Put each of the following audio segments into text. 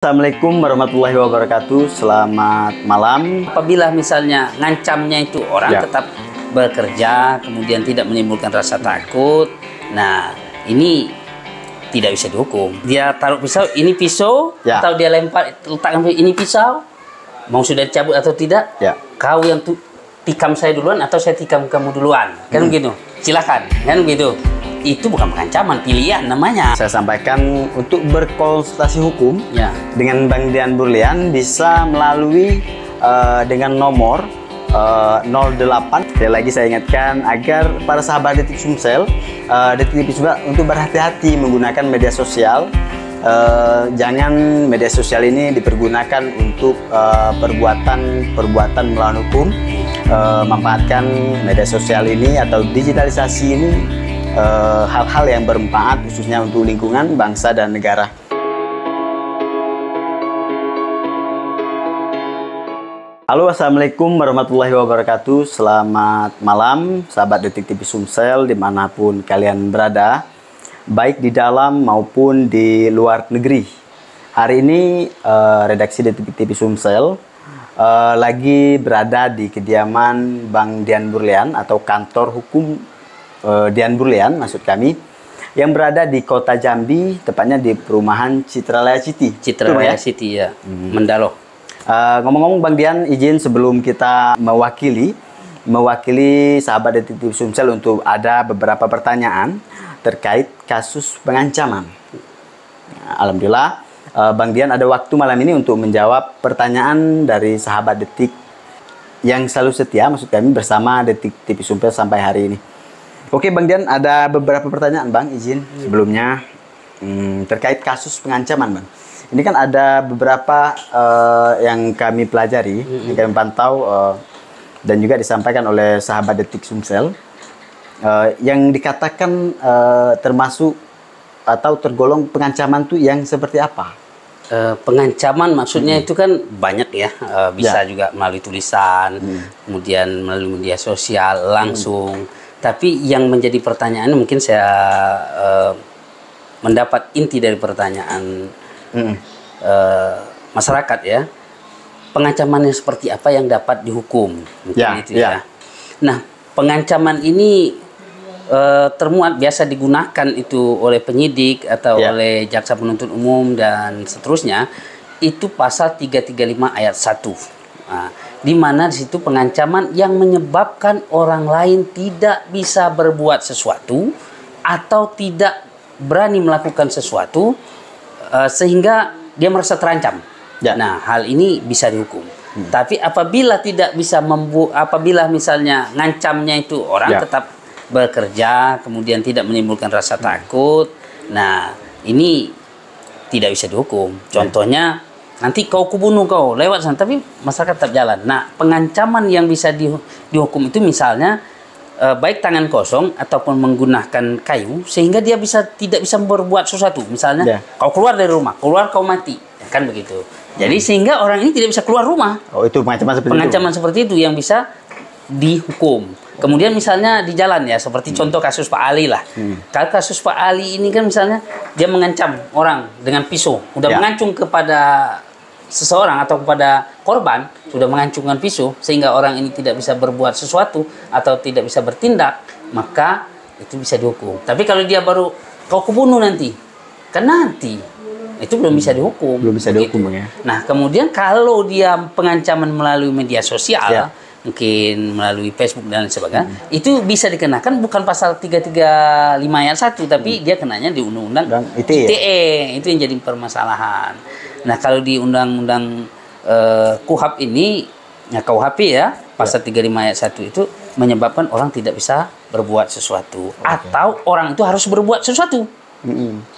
Assalamualaikum warahmatullahi wabarakatuh. Selamat malam. Apabila misalnya ngancamnya itu orang tetap bekerja, kemudian tidak menimbulkan rasa takut, nah ini tidak bisa dihukum. Dia taruh pisau, ini pisau, atau dia lempar, letakkan ini pisau, mau sudah dicabut atau tidak, kau yang tikam saya duluan atau saya tikam kamu duluan, kan begitu. Silakan, kan begitu. Itu bukan pengancaman, pilihan namanya. Saya sampaikan untuk berkonsultasi hukum dengan Bang Dian Burlian bisa melalui dengan nomor 08. Sekali lagi saya ingatkan agar para sahabat Detik Sumsel, Detik TV Sumsel untuk berhati-hati menggunakan media sosial. Jangan media sosial ini dipergunakan untuk perbuatan melawan hukum. Manfaatkan media sosial ini atau digitalisasi ini hal-hal yang bermanfaat khususnya untuk lingkungan, bangsa, dan negara. Halo, assalamualaikum warahmatullahi wabarakatuh. Selamat malam sahabat Detik TV Sumsel dimanapun kalian berada, baik di dalam maupun di luar negeri. Hari ini redaksi Detik TV Sumsel lagi berada di kediaman Bang Dian Burlian atau kantor hukum Dian Burlian maksud kami, yang berada di kota Jambi, tepatnya di perumahan Citralaya City. Citralaya City ya, Mendalo. Ngomong-ngomong Bang Dian, izin sebelum kita mewakili sahabat Detik TV Sumsel untuk ada beberapa pertanyaan terkait kasus pengancaman. Alhamdulillah Bang Dian ada waktu malam ini untuk menjawab pertanyaan dari sahabat Detik yang selalu setia, maksud kami, bersama Detik TV Sumsel sampai hari ini. Oke Bang Dian, ada beberapa pertanyaan Bang, izin sebelumnya terkait kasus pengancaman Bang. Ini kan ada beberapa yang kami pelajari, yang kami pantau dan juga disampaikan oleh sahabat Detik Sumsel yang dikatakan termasuk atau tergolong pengancaman itu yang seperti apa? Pengancaman maksudnya itu kan banyak ya, bisa juga melalui tulisan, kemudian melalui media sosial langsung. Tapi yang menjadi pertanyaan mungkin saya mendapat inti dari pertanyaan masyarakat ya, pengancamannya seperti apa yang dapat dihukum, itu ya. Nah, pengancaman ini termuat biasa digunakan itu oleh penyidik atau oleh jaksa penuntut umum dan seterusnya, itu pasal 335 ayat 1. Nah, di mana di situ pengancaman yang menyebabkan orang lain tidak bisa berbuat sesuatu atau tidak berani melakukan sesuatu sehingga dia merasa terancam. Nah, hal ini bisa dihukum. Tapi apabila tidak bisa apabila misalnya ngancamnya itu orang tetap bekerja, kemudian tidak menimbulkan rasa takut, nah ini tidak bisa dihukum. Contohnya, nanti kau kubunuh kau lewat sana, tapi masyarakat tetap jalan. Nah, pengancaman yang bisa dihukum itu misalnya baik tangan kosong ataupun menggunakan kayu sehingga dia tidak bisa berbuat sesuatu. Misalnya kau keluar dari rumah, keluar kau mati, kan begitu. Jadi sehingga orang ini tidak bisa keluar rumah. Oh, itu pengancaman seperti itu yang bisa dihukum. Kemudian misalnya di jalan ya, seperti contoh kasus Pak Ali lah. Kalau kasus Pak Ali ini kan misalnya dia mengancam orang dengan pisau, udah mengancung kepada seseorang atau kepada korban, sudah mengancungkan pisau sehingga orang ini tidak bisa berbuat sesuatu atau tidak bisa bertindak, maka itu bisa dihukum. Tapi kalau dia baru kau kubunuh nanti, kan nanti itu belum bisa dihukum. Belum bisa dihukum ya. Nah, kemudian kalau dia pengancaman melalui media sosial, mungkin melalui Facebook dan sebagainya, itu bisa dikenakan bukan pasal 335 ayat 1, tapi dia kenanya di Undang-Undang ITE. Itu yang jadi permasalahan. Nah, kalau di Undang-Undang KUHP ini, ya KUHP ya, pasal 35 ayat 1 itu menyebabkan orang tidak bisa berbuat sesuatu. Atau orang itu harus berbuat sesuatu.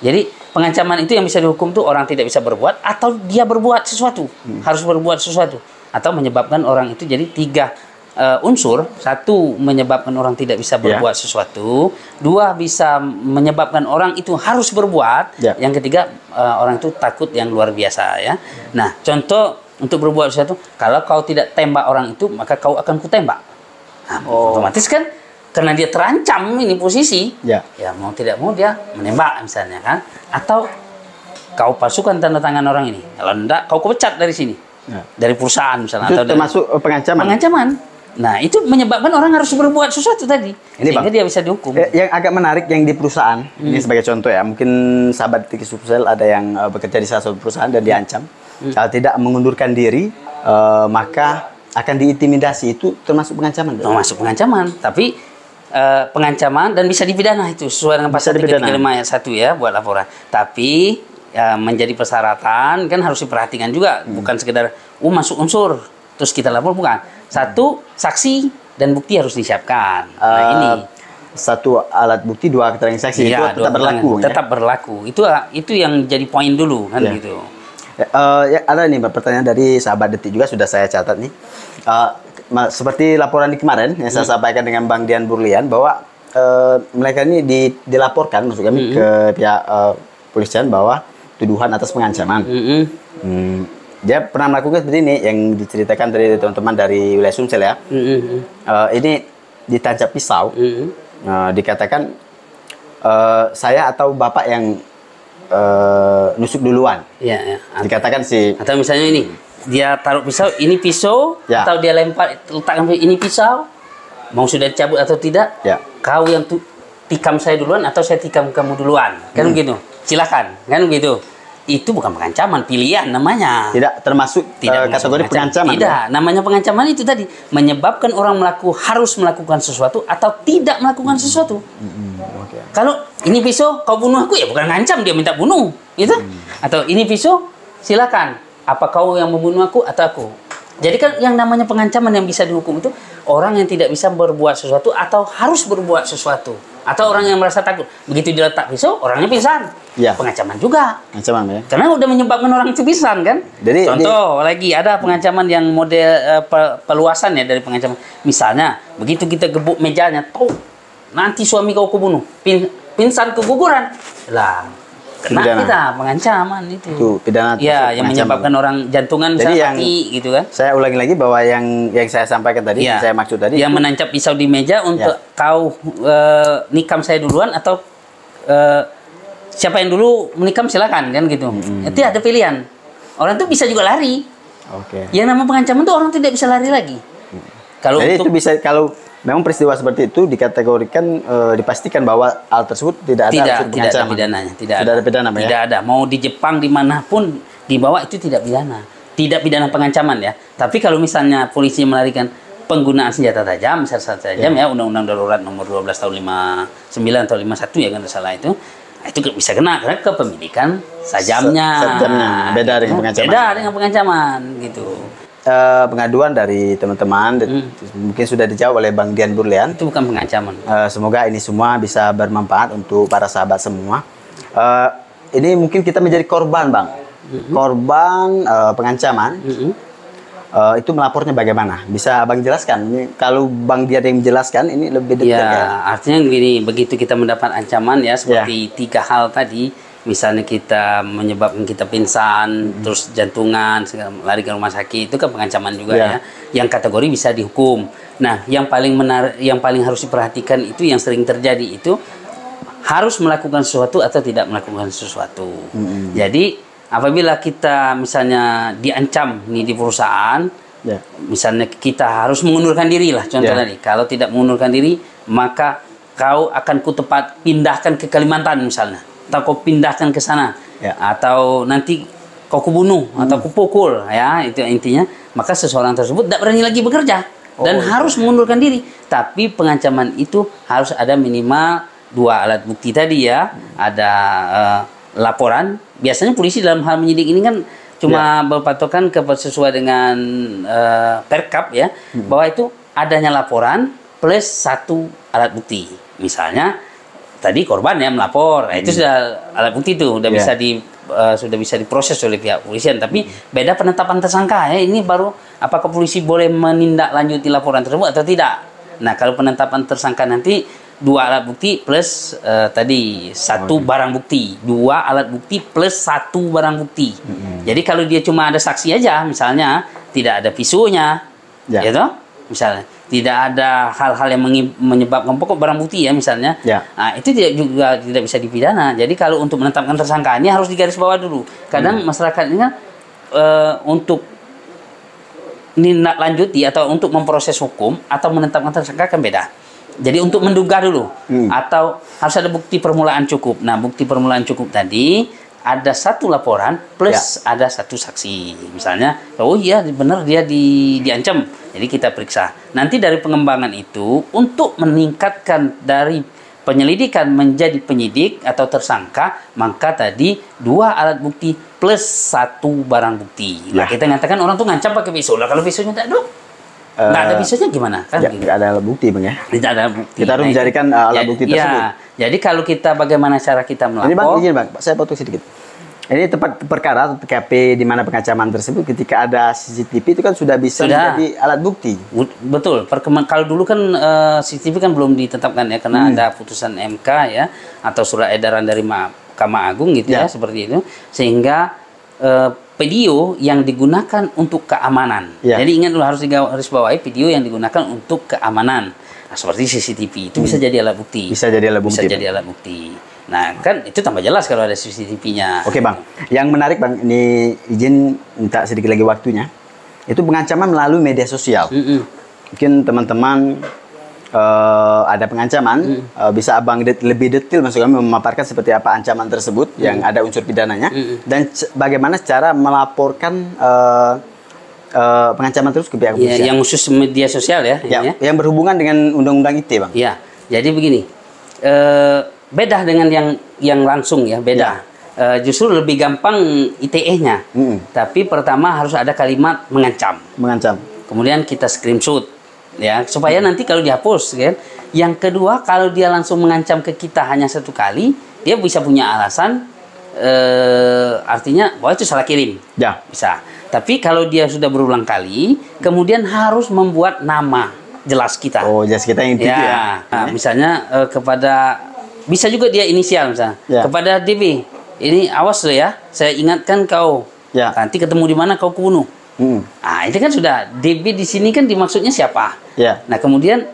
Jadi pengancaman itu yang bisa dihukum tuh orang tidak bisa berbuat atau dia berbuat sesuatu, harus berbuat sesuatu. Atau menyebabkan orang itu, jadi 3 unsur. 1, menyebabkan orang tidak bisa berbuat sesuatu. 2, bisa menyebabkan orang itu harus berbuat. Yang ketiga, orang itu takut yang luar biasa ya. Nah, contoh untuk berbuat sesuatu, kalau kau tidak tembak orang itu, maka kau akan kutembak. Nah, otomatis kan karena dia terancam ini posisi, ya mau tidak mau dia menembak misalnya kan. Atau kau palsukan tanda tangan orang ini. Kalau enggak, kau pecat dari sini. Ya. Dari perusahaan misalnya. Itu atau termasuk pengancaman? Pengancaman. Nah, itu menyebabkan orang harus berbuat sesuatu tadi. Ini sehingga Bang, dia bisa dihukum. Yang agak menarik yang di perusahaan, ini sebagai contoh ya, mungkin sahabat Detik Sumsel ada yang bekerja di salah satu perusahaan dan diancam. Kalau tidak mengundurkan diri, maka akan diintimidasi. Itu termasuk pengancaman? Termasuk pengancaman. Tapi pengancaman dan bisa dipidana itu sesuai dengan pasal 335 ayat 1 ya buat laporan. Tapi ya, menjadi persyaratan kan harus diperhatikan juga, bukan sekedar masuk unsur terus kita lapor, bukan. Satu, saksi dan bukti harus disiapkan. Nah, ini satu alat bukti, dua keterangan saksi, ya, itu tetap berlaku. Tetap berlaku. Itu yang jadi poin dulu kan gitu. Ya, ada nih pertanyaan dari sahabat Detik juga sudah saya catat nih. Seperti laporan di kemarin yang saya sampaikan dengan Bang Dian Burlian bahwa mereka ini dilaporkan maksud kami ke pihak polisian bahwa tuduhan atas pengancaman. Dia pernah melakukan seperti ini yang diceritakan dari teman-teman dari wilayah Sumsel ya. Ini ditancap pisau. Dikatakan saya atau bapak yang nusuk duluan. Ya. Dikatakan sih. Atau misalnya ini dia taruh pisau, ini pisau, atau dia lempar letakkan ini pisau, mau sudah dicabut atau tidak? Kau yang tikam saya duluan atau saya tikam kamu duluan, kan begitu. Silakan, kan begitu. Itu bukan pengancaman, pilihan namanya. Tidak termasuk kategori pengancaman. Tidak, namanya pengancaman itu tadi menyebabkan orang harus melakukan sesuatu atau tidak melakukan sesuatu. Kalau ini pisau kau bunuh aku, ya bukan ngancam, dia minta bunuh, gitu. Atau ini pisau, silakan. Apa kau yang membunuh aku atau aku? Jadi kan yang namanya pengancaman yang bisa dihukum itu orang yang tidak bisa berbuat sesuatu atau harus berbuat sesuatu. Atau orang yang merasa takut. Begitu diletak pisau, orangnya pingsan. Ya. Pengancaman juga. Pengancaman ya. Karena udah menyebabkan orang itu pingsan kan. Jadi, contoh lagi ada pengancaman yang model peluasan ya dari pengancaman. Misalnya, begitu kita gebuk mejanya, nanti suami kau kubunuh. Pingsan keguguran. Lah. Kena pidana. Kita pengancaman itu pidana ya yang menyebabkan orang jantungan mati gitu kan. Saya ulangi lagi bahwa yang saya sampaikan tadi, saya maksud tadi yang menancap pisau di meja untuk kau nikam saya duluan atau siapa yang dulu menikam silakan kan gitu. Itu ada pilihan. Orang itu bisa juga lari. Yang nama pengancaman itu orang tidak bisa lari lagi. Kalau jadi itu bisa, kalau memang peristiwa seperti itu dikategorikan, dipastikan bahwa hal tersebut tidak ada pidananya. Tidak ada pidana, ya? Tidak ada. Mau di Jepang dimanapun dibawa itu tidak pidana. Tidak pidana pengancaman ya. Tapi kalau misalnya polisi melarikan penggunaan senjata tajam, misalnya tajam ya, Undang-Undang Darurat nomor 12 tahun 59 atau 51 ya kan salah itu bisa kena karena kepemilikan sajamnya. Beda dengan pengancaman. Beda dengan pengancaman gitu. Pengaduan dari teman-teman mungkin sudah dijawab oleh Bang Dian Burlian. Itu bukan pengancaman. Semoga ini semua bisa bermanfaat untuk para sahabat semua. Ini mungkin kita menjadi korban, Bang. Korban pengancaman. Itu melapornya bagaimana? Bisa Bang jelaskan? Ini, kalau Bang Dian yang menjelaskan ini lebih detail. Artinya begini, begitu kita mendapat ancaman ya seperti 3 hal tadi. Misalnya kita menyebabkan kita pingsan, terus jantungan, lari ke rumah sakit, itu kan pengancaman juga ya. Yang kategori bisa dihukum. Nah, yang paling harus diperhatikan itu yang sering terjadi itu harus melakukan sesuatu atau tidak melakukan sesuatu. Jadi apabila kita misalnya diancam nih di perusahaan, misalnya kita harus mengundurkan diri lah contoh tadi. Kalau tidak mengundurkan diri, maka kau akan pindahkan ke Kalimantan misalnya. Atau kau pindahkan ke sana, atau nanti kau kubunuh atau kupukul, ya itu intinya. Maka seseorang tersebut tidak berani lagi bekerja dan harus mengundurkan diri. Tapi pengancaman itu harus ada minimal 2 alat bukti tadi ya. Ada laporan. Biasanya polisi dalam hal menyidik ini kan cuma berpatokan sesuai dengan Perkap ya, bahwa itu adanya laporan plus 1 alat bukti. Misalnya tadi korban ya melapor, itu sudah alat bukti itu sudah bisa diproses oleh pihak polisian. Tapi beda penetapan tersangka ya, ini baru apakah polisi boleh menindaklanjuti laporan tersebut atau tidak. Nah kalau penetapan tersangka nanti 2 alat bukti plus tadi 1 barang bukti, 2 alat bukti plus 1 barang bukti. Jadi kalau dia cuma ada saksi aja, misalnya tidak ada visunya, gitu, misalnya tidak ada hal-hal yang menyebabkan pokok barang bukti ya misalnya, nah, itu tidak bisa dipidana. Jadi kalau untuk menetapkan tersangka ini harus digarisbawah dulu. Kadang masyarakat ini kan untuk lanjuti atau untuk memproses hukum atau menetapkan tersangka kan beda. Jadi untuk menduga dulu atau harus ada bukti permulaan cukup. Nah, bukti permulaan cukup tadi ada satu laporan plus ada satu saksi. Misalnya, oh iya benar dia diancam. Jadi kita periksa. Nanti dari pengembangan itu untuk meningkatkan dari penyelidikan menjadi penyidik atau tersangka, maka tadi 2 alat bukti plus 1 barang bukti. Nah, kita nyatakan orang tuh ngancam pakai pisau. Lah kalau pisaunya tak ada, nggak ada pisaunya gimana? Kan nggak ada alat bukti, Bang ya. Tidak ada bukti. Kita harus mencarikan alat bukti tersebut. Jadi kalau kita bagaimana cara kita melapor? Ini Bang, izin Bang, saya potong sedikit. Ini tempat perkara atau TKP di mana pengancaman tersebut ketika ada CCTV itu kan sudah bisa menjadi alat bukti. Betul. Kalau dulu kan CCTV kan belum ditetapkan ya karena ada putusan MK ya atau surat edaran dari Mahkamah Agung gitu ya seperti itu, sehingga video yang digunakan untuk keamanan. Jadi ingat dulu harus digarisbawahi video yang digunakan untuk keamanan. Nah, seperti CCTV itu bisa jadi alat bukti. Bisa jadi alat bukti. Bisa jadi alat bukti. Nah, kan itu tambah jelas kalau ada CCTV-nya. Oke, Bang. Yang menarik, Bang, ini izin minta sedikit lagi waktunya. Itu pengancaman melalui media sosial. Mungkin teman-teman ada pengancaman, bisa Abang lebih detail maksud kami memaparkan seperti apa ancaman tersebut yang ada unsur pidananya dan bagaimana cara melaporkan pengancaman terus ke pihak kepolisian. Yang khusus media sosial ya. Yang berhubungan dengan undang-undang ITE, Bang. Ya. Jadi begini. Beda dengan yang langsung ya, beda. Justru lebih gampang ITE-nya. Tapi pertama harus ada kalimat mengancam. Kemudian kita screenshot ya supaya nanti kalau dihapus kan. Yang kedua kalau dia langsung mengancam ke kita hanya 1 kali, dia bisa punya alasan artinya bahwa itu salah kirim. Bisa. Tapi kalau dia sudah berulang kali, kemudian harus membuat nama jelas kita. Oh, jelas kita yang tinggi ya. Nah, misalnya kepada bisa juga dia inisial misalnya kepada DB, ini awas lo ya, saya ingatkan kau, nanti ketemu di mana kau kubunuh. Nah itu kan sudah DB di sini kan dimaksudnya siapa? Nah kemudian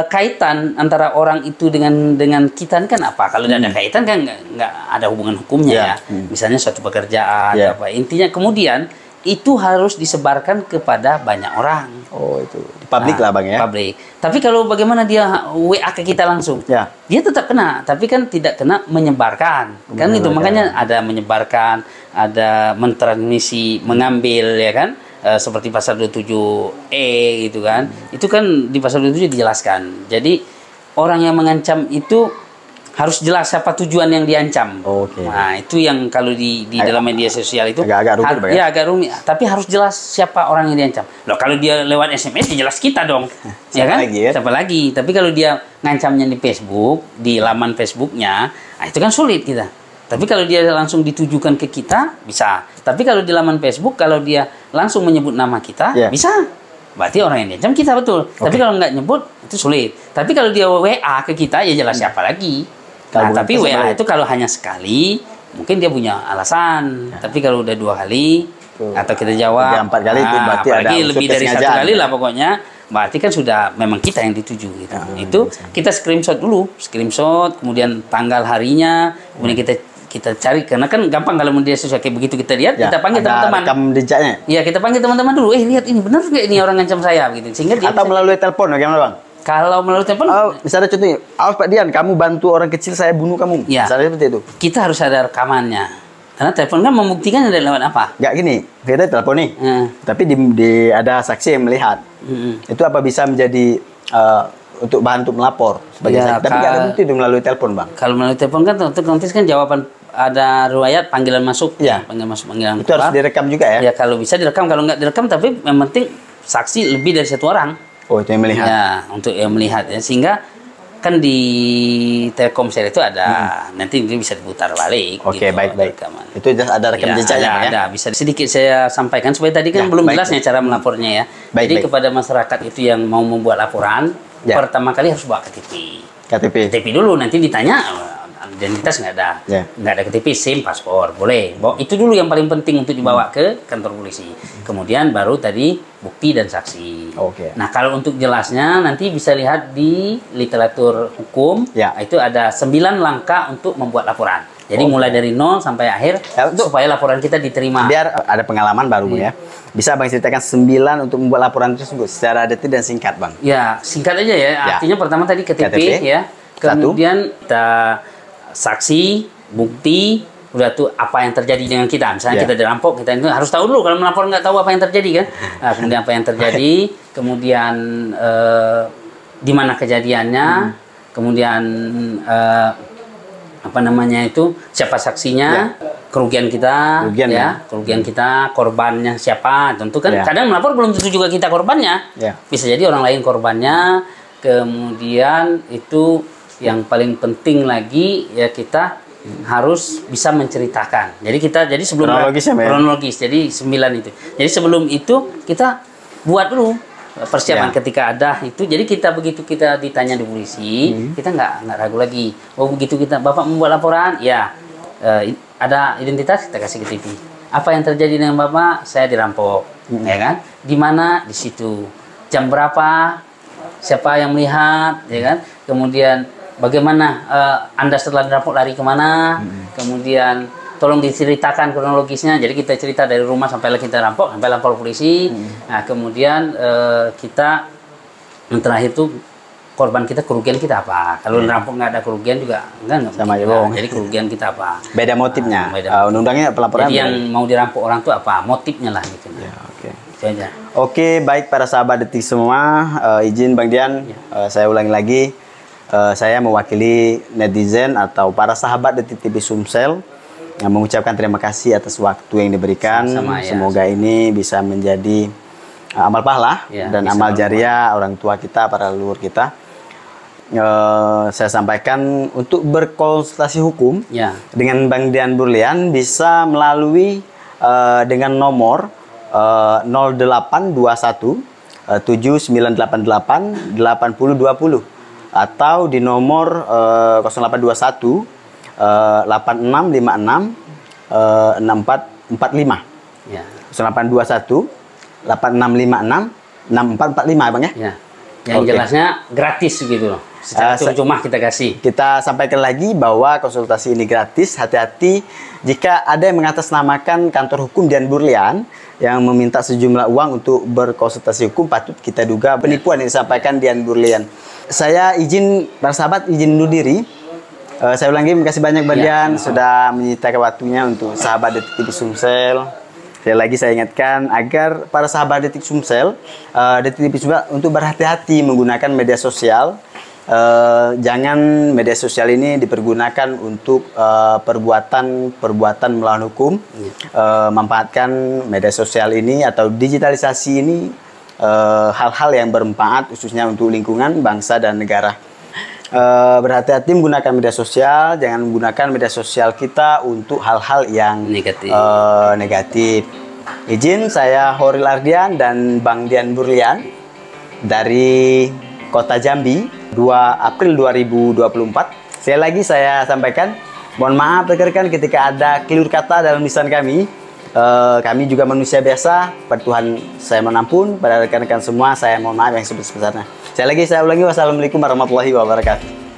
kaitan antara orang itu dengan kita kan apa? Kalau tidak ada kaitan kan nggak ada hubungan hukumnya ya. Misalnya suatu pekerjaan apa intinya kemudian itu harus disebarkan kepada banyak orang. Oh itu di publik lah Bang ya. Publik. Tapi kalau bagaimana dia WA ke kita langsung, dia tetap kena. Tapi kan tidak kena menyebarkan. Kan itu makanya ada menyebarkan, ada mentransmisi, mengambil ya kan. Seperti pasal 27E gitu kan. Itu kan di pasal 27 dijelaskan. Jadi orang yang mengancam itu harus jelas siapa tujuan yang diancam. Nah, itu yang kalau di dalam media sosial itu agak rumit, ya agak rumit. Tapi harus jelas siapa orang yang diancam. Loh, kalau dia lewat SMS ya jelas kita dong. Ya kan? Siapa lagi? Tapi kalau dia ngancamnya di Facebook, di laman Facebooknya, nah itu kan sulit kita. Tapi kalau dia langsung ditujukan ke kita, bisa. Tapi kalau di laman Facebook, kalau dia langsung menyebut nama kita, bisa. Berarti orang yang diancam kita betul. Tapi kalau nggak nyebut, itu sulit. Tapi kalau dia WA ke kita, ya jelas siapa lagi. Nah, tapi WA itu kalau hanya sekali, mungkin dia punya alasan. Tapi kalau udah 2 kali, atau kita jawab, 4 kali itu berarti apalagi ada lebih dari 1 kali lah pokoknya, berarti kan sudah memang kita yang dituju gitu. Itu kita screenshot dulu, kemudian tanggal harinya, kemudian kita cari karena kan gampang kalau media sosial kayak begitu kita lihat, kita panggil teman-teman. Rekam jejaknya. Iya, kita panggil teman-teman dulu. Lihat ini benar nggak ini orang ngancam saya gitu. Sehingga dia atau melalui telepon bagaimana, Bang? Kalau melalui telepon, misalnya contohnya, awas Pak Dian, kamu bantu orang kecil, saya bunuh kamu. Misalnya seperti itu. Kita harus ada rekamannya. Karena telepon kan membuktikan dari lewat apa? Nggak gini, kita telepon nih, tapi ada saksi yang melihat. Itu apa bisa menjadi untuk bahan untuk melapor sebagai saksi? Tapi nggak ada bukti itu melalui telepon, Bang. Kalau melalui telepon kan otomatis kan jawaban ada riwayat panggilan masuk, panggilan itu harus direkam juga ya? Ya kalau bisa direkam, kalau nggak direkam, tapi yang penting saksi lebih dari 1 orang. Oh, itu yang melihat. Ya, untuk yang melihat ya. Sehingga kan di Telkomsel itu ada nanti ini bisa diputar balik. Oke, baik. Itu ada rekam jejaknya ya? Ada. Bisa sedikit saya sampaikan supaya tadi kan belum jelasnya cara melapornya ya. Jadi kepada masyarakat itu yang mau membuat laporan, pertama kali harus bawa KTP. KTP dulu nanti ditanya identitas nggak ada, nggak ada KTP, SIM, paspor, boleh. Itu dulu yang paling penting untuk dibawa ke kantor polisi. Kemudian baru tadi bukti dan saksi. Nah, kalau untuk jelasnya nanti bisa lihat di literatur hukum. Itu ada 9 langkah untuk membuat laporan. Jadi mulai dari 0 sampai akhir supaya laporan kita diterima. Biar ada pengalaman baru ya. Bisa Bang ceritakan 9 untuk membuat laporan tersebut secara detil dan singkat, Bang. Ya, singkat aja ya. Artinya pertama tadi KTP ya. Kemudian kita saksi, bukti, udah tuh apa yang terjadi dengan kita. Misalnya kita dirampok, kita itu harus tahu dulu. Kalau melapor nggak tahu apa yang terjadi kan. Nah, kemudian apa yang terjadi, kemudian di mana kejadiannya, kemudian apa namanya itu, siapa saksinya, kerugian kita, kerugian kita, korbannya siapa, tentu kan. Kadang melapor belum tentu juga kita korbannya, bisa jadi orang lain korbannya. Kemudian itu yang paling penting lagi ya, kita harus bisa menceritakan. Jadi sebelum kronologis, jadi 9 itu. Jadi sebelum itu kita buat dulu persiapan ketika ada itu. Jadi begitu kita ditanya di polisi, kita nggak ragu lagi. Oh, begitu Bapak membuat laporan, ada identitas, kita kasih KTP. Apa yang terjadi dengan Bapak? Saya dirampok, ya kan? Di mana? Di situ. Jam berapa? Siapa yang melihat, ya kan? Kemudian bagaimana Anda setelah dirampok lari kemana? Kemudian tolong diceritakan kronologisnya. Jadi kita cerita dari rumah sampai kita rampok, sampai lapor polisi. Nah, kemudian kita yang terakhir itu korban kita, kerugian kita apa? Kalau rampok nggak ada kerugian juga enggak sama aja. Jadi kerugian kita apa? Beda motifnya. Undang-undangnya pelaporan. Jadi yang mau dirampok orang itu apa? Motifnya lah gitu. Oke, baik para sahabat Detik semua, izin Bang Dian, saya ulangi lagi. Saya mewakili netizen atau para sahabat Detik TV Sumsel yang mengucapkan terima kasih atas waktu yang diberikan. Semoga ini bisa menjadi amal pahala dan amal jariah orang tua kita, para leluhur kita. Saya sampaikan untuk berkonsultasi hukum dengan Bang Dian Burlian bisa melalui dengan nomor 0821 7988 8020 atau di nomor 0821 8656 6445. 0821 8656 6445 Bang ya. Yang jelasnya gratis gitu loh. Secara cuma kita kasih. Kita sampaikan lagi bahwa konsultasi ini gratis. Hati-hati jika ada yang mengatasnamakan kantor hukum Dian Burlian yang meminta sejumlah uang untuk berkonsultasi hukum, patut kita duga penipuan yang disampaikan Dian Burlian. Saya izin, para sahabat, izin undur diri. Saya ulangi, terima kasih banyak Bang Dian sudah menyitakan waktunya untuk sahabat Detik TV Sumsel. Sekali lagi saya ingatkan agar para sahabat Detik Sumsel, Detik TV Sumsel untuk berhati-hati menggunakan media sosial. Jangan media sosial ini dipergunakan untuk perbuatan melawan hukum. Manfaatkan media sosial ini atau digitalisasi ini hal-hal yang bermanfaat khususnya untuk lingkungan, bangsa dan negara. Berhati-hati menggunakan media sosial, jangan menggunakan media sosial kita untuk hal-hal yang negatif. Izin, saya Horil Ardian dan Bang Dian Burlian dari Kota Jambi, 2 April 2024. Sekali lagi saya sampaikan, mohon maaf rekan-rekan ketika ada keliru kata dalam lisan kami. Kami juga manusia biasa, pada Tuhan saya mohon ampun, pada rekan-rekan semua saya mohon maaf yang sebesar-besarnya. Sekali lagi saya ulangi, wassalamualaikum warahmatullahi wabarakatuh.